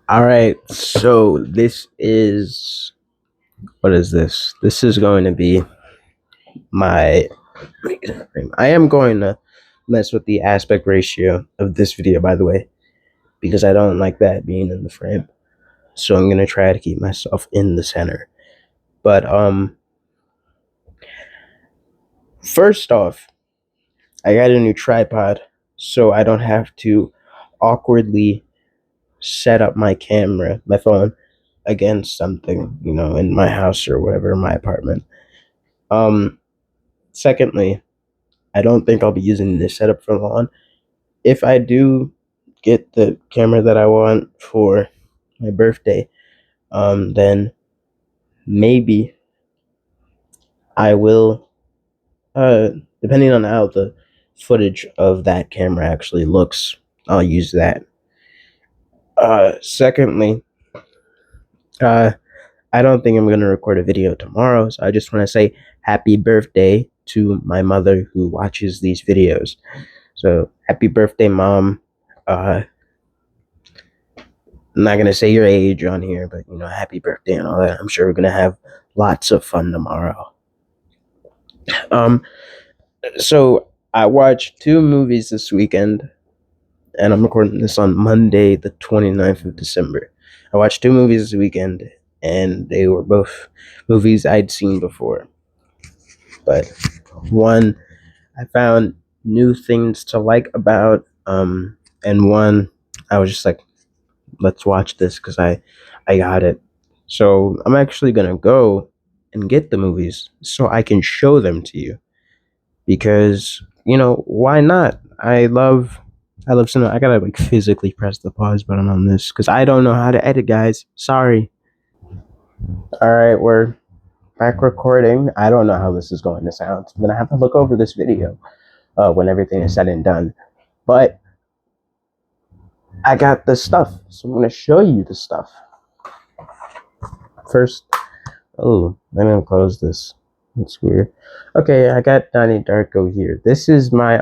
All right, so this is what is this? This is going to be my. I am going to mess with the aspect ratio of this video, by the way, because I don't like that being in the frame. So I'm gonna try to keep myself in the center. But first off, I got a new tripod, so I don't have to awkwardly set up my camera, my phone, against something, in my house or whatever, my apartment. Um, Secondly, I don't think I'll be using this setup for long. If I do get the camera that I want for my birthday, then maybe I will, uh, depending on how the footage of that camera actually looks, I'll use that. Secondly, uh, I don't think I'm going to record a video tomorrow, so I just want to say happy birthday to my mother who watches these videos. So happy birthday, Mom. I'm not gonna say your age on here, but happy birthday and all that. I'm sure we're gonna have lots of fun tomorrow. Um, so I watched two movies this weekend, and I'm recording this on Monday, the 29th of December. I watched two movies this weekend, and they were both movies I'd seen before. But one I found new things to like about, and one I was just like, let's watch this because I got it. So I'm actually gonna go and get the movies so I can show them to you because why not? I love cinema. I gotta like physically press the pause button on this because I don't know how to edit, guys. Sorry. All right, we're back recording. I don't know how this is going to sound. I'm gonna have to look over this video when everything is said and done. But I got the stuff, so I'm gonna show you the stuff first. Oh, let me close this. That's weird. Okay, I got II Darko here. This is my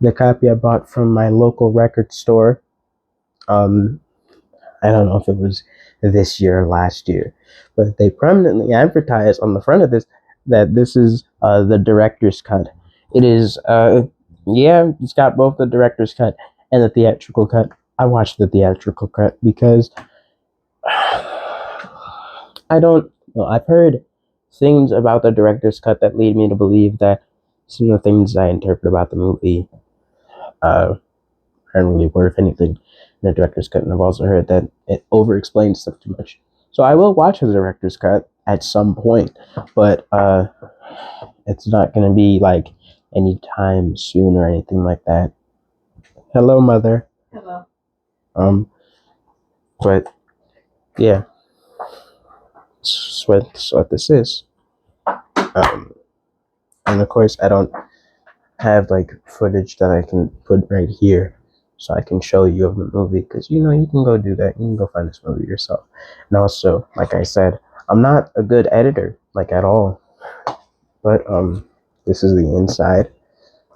the copy I bought from my local record store. Um, I don't know if it was this year or last year, but they prominently advertise on the front of this that this is the director's cut. It is yeah, it's got both the director's cut and the theatrical cut. I watched the theatrical cut because I don't know. I've heard things about the director's cut that lead me to believe that some of the things I interpret about the movie uh, aren't really worth anything in the director's cut. And I've also heard that it over explains stuff too much. So I will watch the director's cut at some point, but it's not going to be like anytime soon or anything like that. Hello, Mother. Hello. But yeah, that's what this is. Um, and of course, I don't have like footage that I can put right here so I can show you of the movie because you can go do that. You can go find this movie yourself. And also, like I said, I'm not a good editor, like at all. But this is the inside.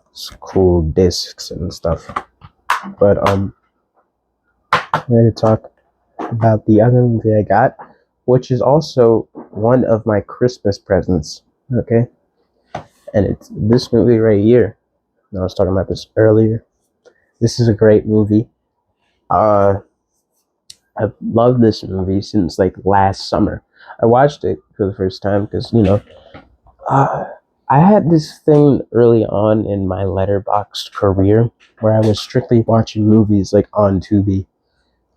It's cool discs and stuff. But I'm going to talk about the other movie I got, which is also one of my Christmas presents. Okay, and it's this movie right here. I was talking about this earlier. This is a great movie. Uh, I've loved this movie since like last summer. I watched it for the first time because uh, I had this thing early on in my letterboxed career where I was strictly watching movies like on Tubi.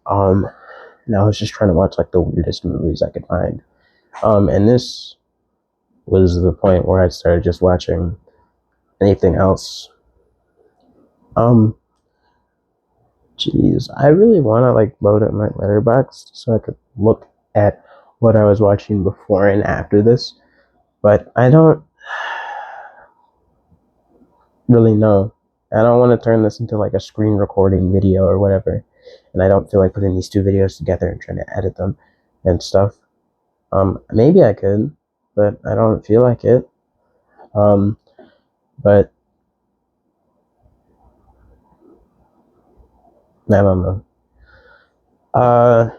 And I was just trying to watch like the weirdest movies I could find. And this was the point where I started just watching anything else. Um, Jeez, I really want to like load up my letterbox so I could look at what I was watching before and after this, but I don't really know. I don't want to turn this into like a screen recording video or whatever, and I don't feel like putting these two videos together and trying to edit them and stuff. Maybe I could, but I don't feel like it. Um, but I don't know.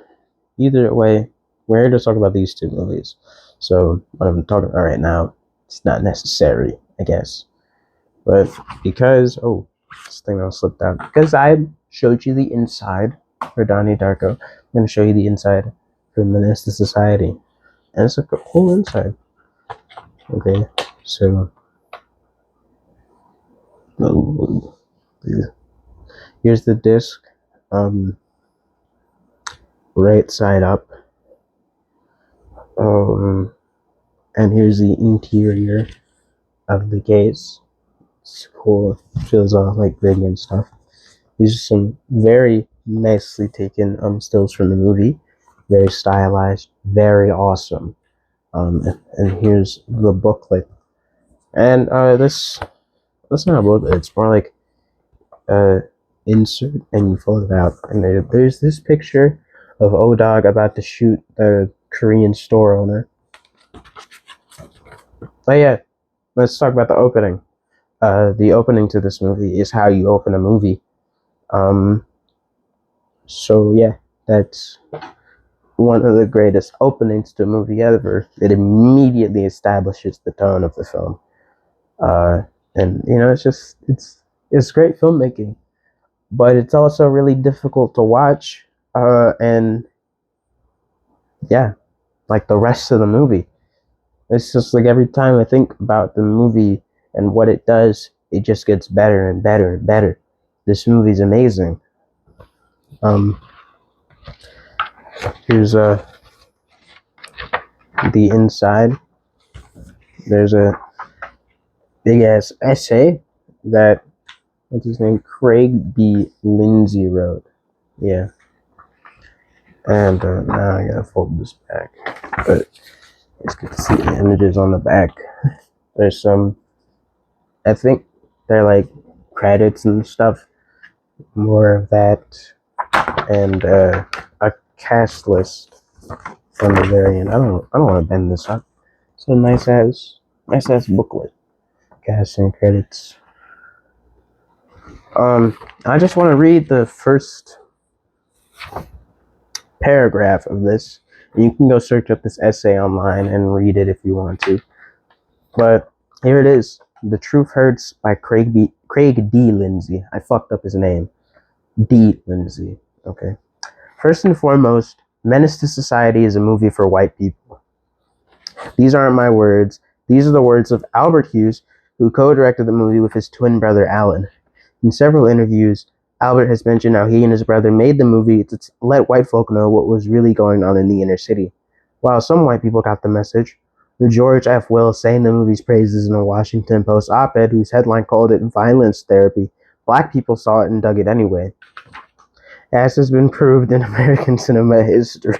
Either way, we're here to talk about these two movies. So what I'm talking about right now, it's not necessary, I guess. But because this thing will slip down. Because I showed you the inside for II Darko, I'm gonna show you the inside for Menace to Society. And it's a cool inside. Okay. So here's the disc. Right side up. And here's the interior of the case. It's cool. Feels all like big and stuff. These are some very nicely taken stills from the movie. Very stylized, very awesome. And here's the booklet. And that's not a booklet. It's more like insert, and you fold it out. And there's this picture of O-Dog about to shoot the Korean store owner. Oh yeah, let's talk about the opening. The opening to this movie is how you open a movie. So yeah, that's one of the greatest openings to a movie ever. It immediately establishes the tone of the film. And it's great filmmaking, but it's also really difficult to watch. And yeah, like the rest of the movie, it's just like every time I think about the movie and what it does, it just gets better and better and better. This movie's amazing. Um, here's the inside. There's a big ass essay that what's his name, Craig B. Lindsay wrote. Yeah. And now I gotta fold this back, but it's good to see the images on the back. There's some, I think they're like credits and stuff, more of that, and a cast list from the very end. I don't want to bend this up. It's a nice ass booklet, cast and credits. I just want to read the first paragraph of this. You can go search up this essay online and read it if you want to. But here it is. The Truth Hurts by Craig D. Lindsay. I fucked up his name. D. Lindsay. Okay. First and foremost, Menace to Society is a movie for white people. These aren't my words. These are the words of Albert Hughes, who co-directed the movie with his twin brother Alan. In several interviews, Albert has mentioned how he and his brother made the movie to let white folk know what was really going on in the inner city. While some white people got the message, George F. Will saying the movie's praises in a Washington Post op-ed whose headline called it violence therapy, black people saw it and dug it anyway. As has been proved in American cinema history,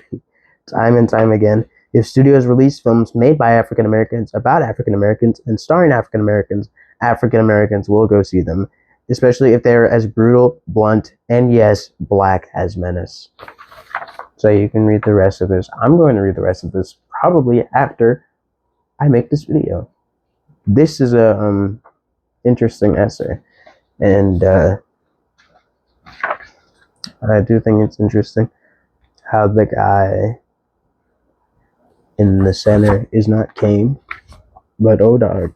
time and time again, if studios release films made by African Americans, about African Americans, and starring African Americans will go see them, especially if they are as brutal, blunt, and yes, black as Menace. So you can read the rest of this. I'm going to read the rest of this probably after I make this video. This is a interesting essay, and I do think it's interesting how the guy in the center is not Kane, but O-Dog.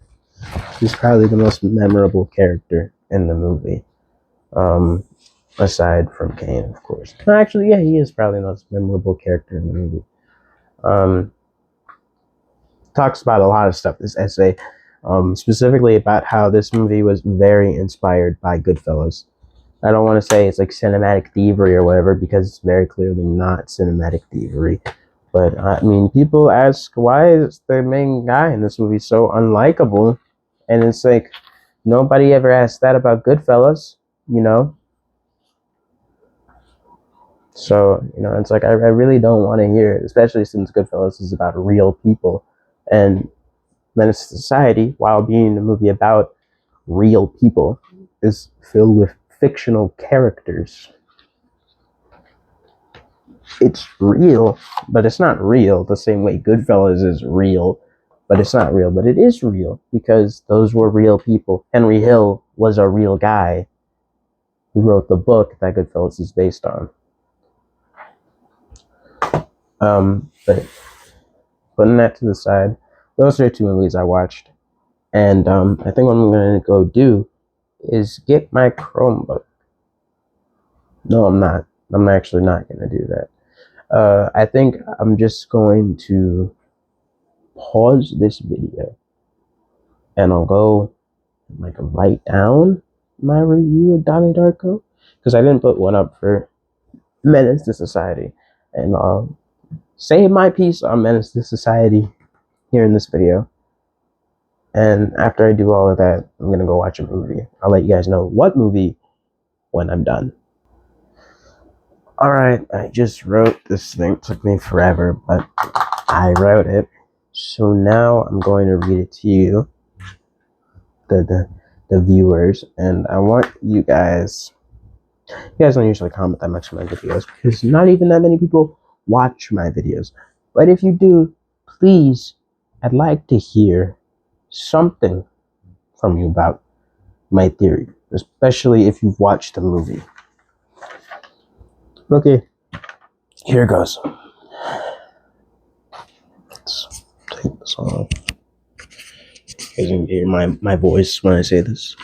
He's probably the most memorable character in the movie, aside from Kane, of course. Actually, yeah, he is probably the most memorable character in the movie. Talks about a lot of stuff, this essay, specifically about how this movie was very inspired by Goodfellas. I don't want to say it's like cinematic thievery or whatever, because it's very clearly not cinematic thievery. But I mean, people ask, why is the main guy in this movie so unlikable? And it's like, nobody ever asked that about Goodfellas, you know? So, it's like, I really don't want to hear it, especially since Goodfellas is about real people. And Menace to Society, while being a movie about real people, is filled with fictional characters. It's real, but it's not real the same way Goodfellas is real, but it's not real, but it is real because those were real people. Henry Hill was a real guy. who wrote the book that Goodfellas is based on. But putting that to the side, those are two movies I watched. And I think what I'm going to go do is get my Chromebook. No, I'm not. I'm actually not going to do that. I think I'm just going to pause this video and I'll go like write down my review of Donnie Darko, because I didn't put one up for Menace to Society, and I'll say my piece on Menace to Society here in this video. And after I do all of that, I'm gonna go watch a movie. I'll let you guys know what movie when I'm done. Alright, I just wrote this thing. It took me forever, but I wrote it. So now I'm going to read it to you, the viewers, and I want you guys don't usually comment that much on my videos because not even that many people watch my videos. But if you do, please, I'd like to hear something from you about my theory, especially if you've watched the movie. Okay, here goes. Let's take this off. You guys can hear my voice when I say this.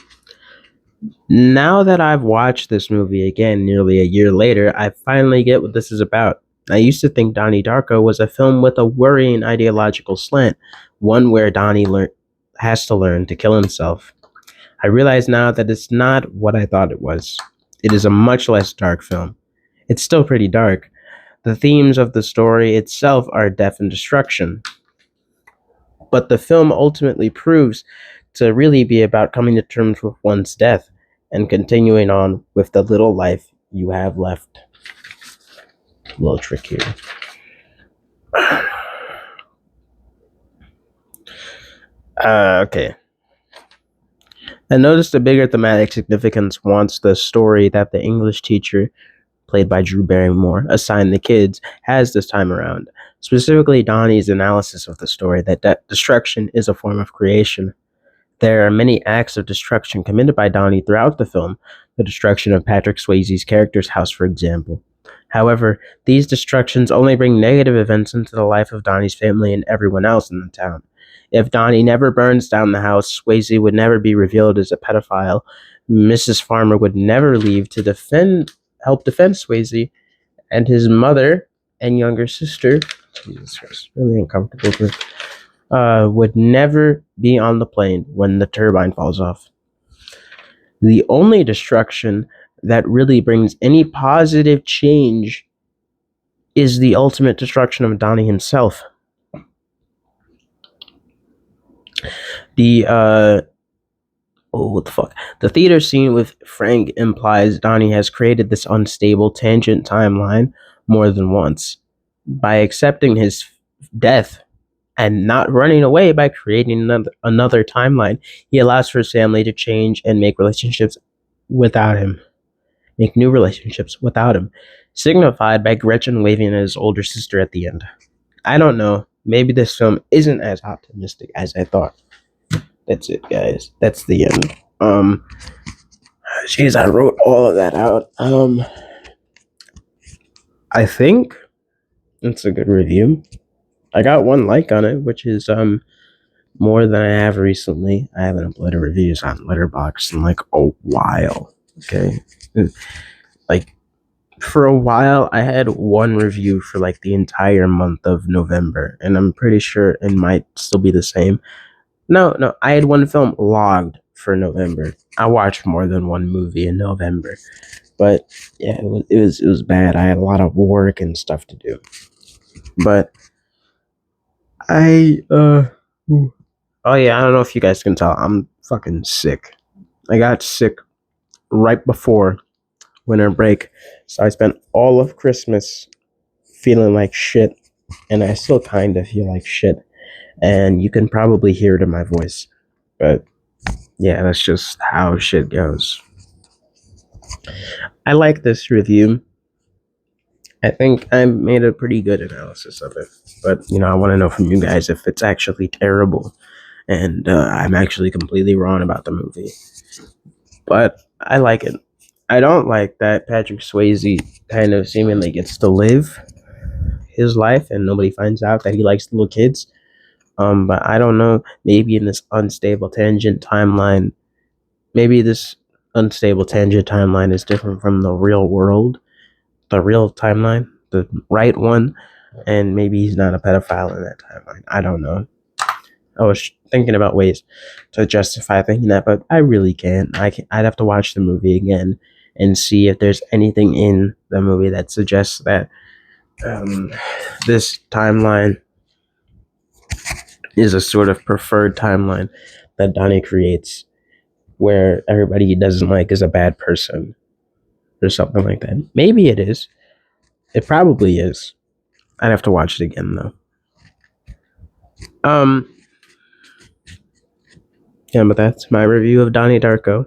Now that I've watched this movie again nearly a year later, I finally get what this is about. I used to think Donnie Darko was a film with a worrying ideological slant, one where Donnie has to learn to kill himself. I realize now that it's not what I thought it was. It is a much less dark film. It's still pretty dark. The themes of the story itself are death and destruction. But the film ultimately proves to really be about coming to terms with one's death and continuing on with the little life you have left. A little trick here. Okay. I noticed the bigger thematic significance wants the story that the English teacher, played by Drew Barrymore, assigned the kids has this time around. Specifically, Donnie's analysis of the story that destruction is a form of creation. There are many acts of destruction committed by Donnie throughout the film, the destruction of Patrick Swayze's character's house, for example. However, these destructions only bring negative events into the life of Donnie's family and everyone else in the town. If Donnie never burns down the house, Swayze would never be revealed as a pedophile. Mrs. Farmer would never leave to help defend Swayze, and his mother and younger sister, Jesus Christ, really uncomfortable for, would never be on the plane when the turbine falls off. The only destruction that really brings any positive change is the ultimate destruction of Donnie himself. What the fuck? The theater scene with Frank implies Donnie has created this unstable tangent timeline more than once. By accepting his death and not running away by creating another timeline, he allows for his family to change and make relationships without him. Make new relationships without him. Signified by Gretchen waving at his older sister at the end. I don't know. Maybe this film isn't as optimistic as I thought. That's it, guys. That's the end. Jeez, I wrote all of that out. I think it's a good review. I got 1 like on it, which is more than I have recently. I haven't uploaded reviews on Letterboxd in like a while. Okay, like for a while I had 1 review for like the entire month of November, and I'm pretty sure it might still be the same. No, I had 1 film logged for November. I watched more than 1 movie in November, but yeah, it was bad. I had a lot of work and stuff to do, but oh yeah, I don't know if you guys can tell, I'm fucking sick. I got sick right before winter break, so I spent all of Christmas feeling like shit, and I still kind of feel like shit, and you can probably hear it in my voice, but yeah, that's just how shit goes. I like this review. I think I made a pretty good analysis of it, but I want to know from you guys if it's actually terrible and I'm actually completely wrong about the movie. But I like it. I don't like that Patrick Swayze kind of seemingly gets to live his life and nobody finds out that he likes little kids. But I don't know. Maybe in this unstable tangent timeline, maybe this unstable tangent timeline is different from the real world, the real timeline, the right one, and maybe he's not a pedophile in that timeline. I don't know. I was thinking about ways to justify thinking that, but I really can't. I'd have to watch the movie again and see if there's anything in the movie that suggests that um, this timeline is a sort of preferred timeline that Donnie creates, where everybody he doesn't like is a bad person or something like that. Maybe it is. It probably is. I'd have to watch it again though. Um, yeah, but that's my review of Donnie Darko.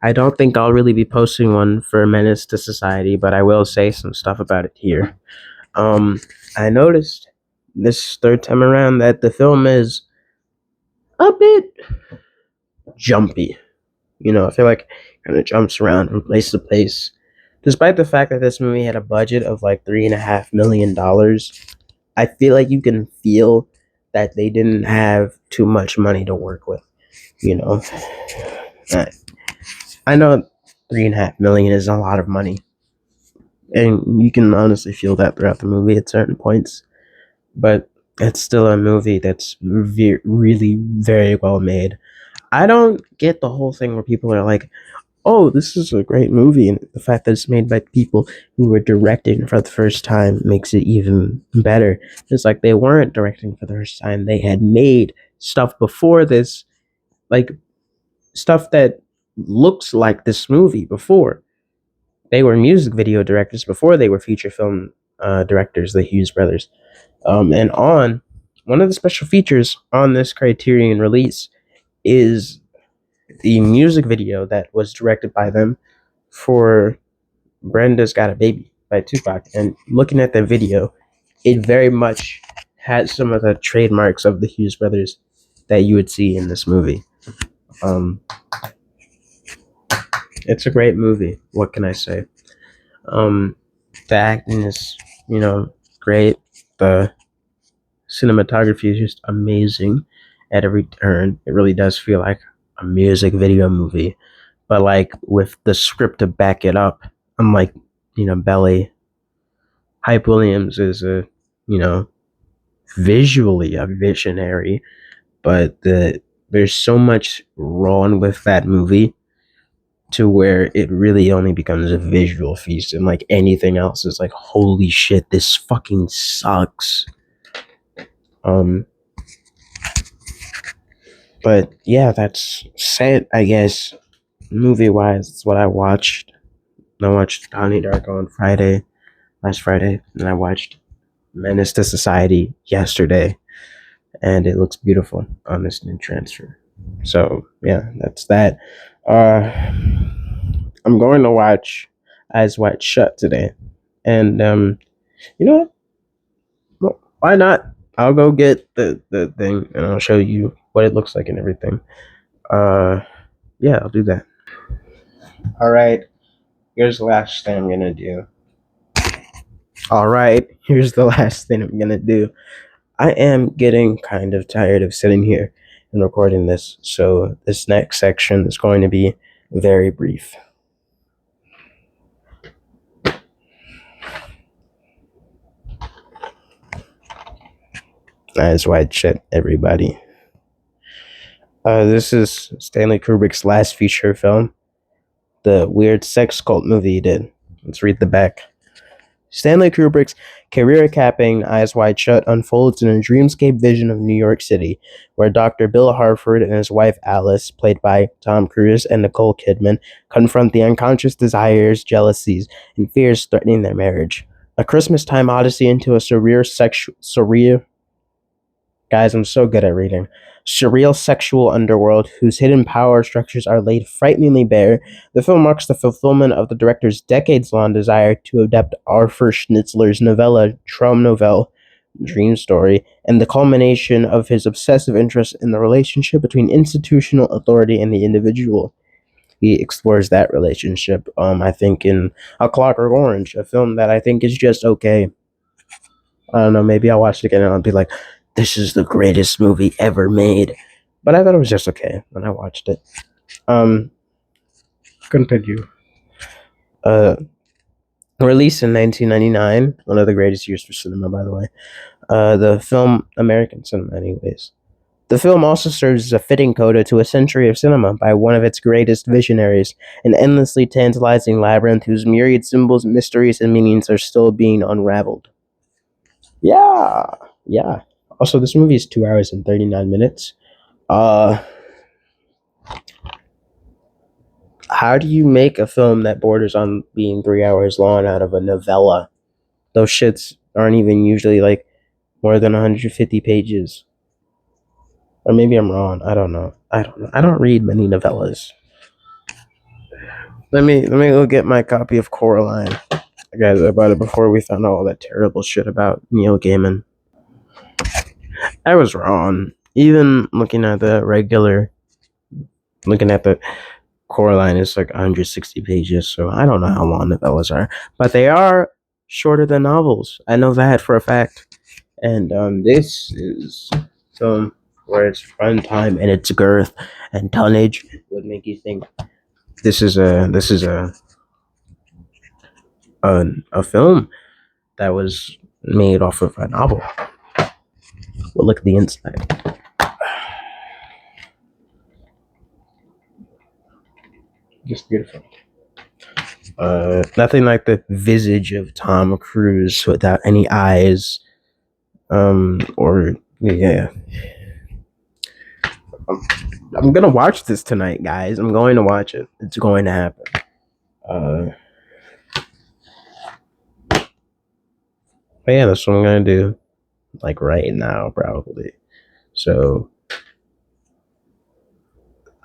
I don't think I'll really be posting one for Menace to Society, but I will say some stuff about it here. Um, I noticed this third time around that the film is a bit jumpy. You know, I feel like it kind of jumps around from place to place. Despite the fact that this movie had a budget of like $3.5 million, I feel like you can feel that they didn't have too much money to work with. You know, I know 3.5 million is a lot of money, and you can honestly feel that throughout the movie at certain points. But it's still a movie that's really very well made. I don't get the whole thing where people are like, "Oh, this is a great movie," and the fact that it's made by people who were directing for the first time makes it even better. It's like they weren't directing for the first time; they had made stuff before this, like stuff that looks like this movie before. They were music video directors before they were feature film directors, the Hughes brothers. And on one of the special features on this Criterion release is the music video that was directed by them for Brenda's Got a Baby by Tupac. And looking at the video, it very much had some of the trademarks of the Hughes brothers that you would see in this movie. Um, it's a great movie. What can I say? The acting is, great. The cinematography is just amazing at every turn. It really does feel like a music video movie, but like with the script to back it up. Unlike, Belly, Hype Williams is visually a visionary, but there's so much wrong with that movie to where it really only becomes a visual feast, and like anything else is like, holy shit, this fucking sucks. Um, but yeah, that's it, I guess. Movie wise, it's what I watched. I watched Donnie Darko on last Friday, and I watched Menace to Society yesterday, and it looks beautiful on this new transfer. So yeah, that's that. Uh, I'm going to watch Eyes Wide Shut today, and you know what? Well, why not? I'll go get the thing, and I'll show you what it looks like and everything. Uh, yeah, I'll do that. All right. Here's the last thing I'm gonna do. All right. Here's the last thing I'm gonna do. I am getting kind of tired of sitting here and recording this, so this next section is going to be very brief. Eyes wide shut, everybody. This is Stanley Kubrick's last feature film, the weird sex cult movie he did. Let's read the back. Stanley Kubrick's career-capping Eyes Wide Shut unfolds in a dreamscape vision of New York City, where Dr. Bill Harford and his wife Alice, played by Tom Cruise and Nicole Kidman, confront the unconscious desires, jealousies, and fears threatening their marriage. A Christmas-time odyssey into a surreal guys, I'm so good at reading. Surreal sexual underworld whose hidden power structures are laid frighteningly bare. The film marks the fulfillment of the director's decades-long desire to adapt Arthur Schnitzler's novella Traum Novelle, Dream Story, and the culmination of his obsessive interest in the relationship between institutional authority and the individual. he explores that relationship. I think in A Clockwork Orange, a film that I think is just okay. I don't know, maybe I'll watch it again and I'll be like, this is the greatest movie ever made. But I thought it was just okay when I watched it. Um, Continue. Uh, Released in 1999, one of the greatest years for cinema, by the way. The film, American cinema, anyways. The film also serves as a fitting coda to a century of cinema by one of its greatest visionaries, an endlessly tantalizing labyrinth whose myriad symbols, mysteries, and meanings are still being unraveled. Yeah, yeah. Also, this movie is 2 hours and 39 minutes. Uh, how do you make a film that borders on being 3 hours long out of a novella? Those shits aren't even usually like more than 150 pages. Or maybe I'm wrong. I don't know. I don't know. I don't read many novellas. Let me go get my copy of Coraline. Guys, I bought it before we found out all that terrible shit about Neil Gaiman. I was wrong. Even looking at the Coraline is like 160 pages, so I don't know how long novellas are, but they are shorter than novels. I know that for a fact. And this is film where its runtime and its girth and tonnage would make you think this is a film that was made off of a novel. Well, look at the inside. Just beautiful. Nothing like the visage of Tom Cruise without any eyes. Or yeah. I'm gonna watch this tonight, guys. I'm going to watch it. It's going to happen. But yeah, that's what I'm gonna do. Like right now, probably. So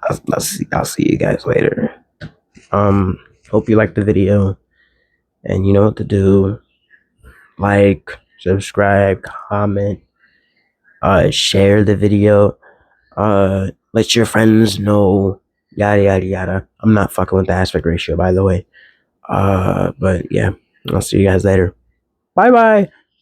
I'll see you guys later. Hope you liked the video, and you know what to do. Like, subscribe, comment, share the video, let your friends know, yada yada yada. I'm not fucking with the aspect ratio, by the way. But yeah, I'll see you guys later. Bye bye.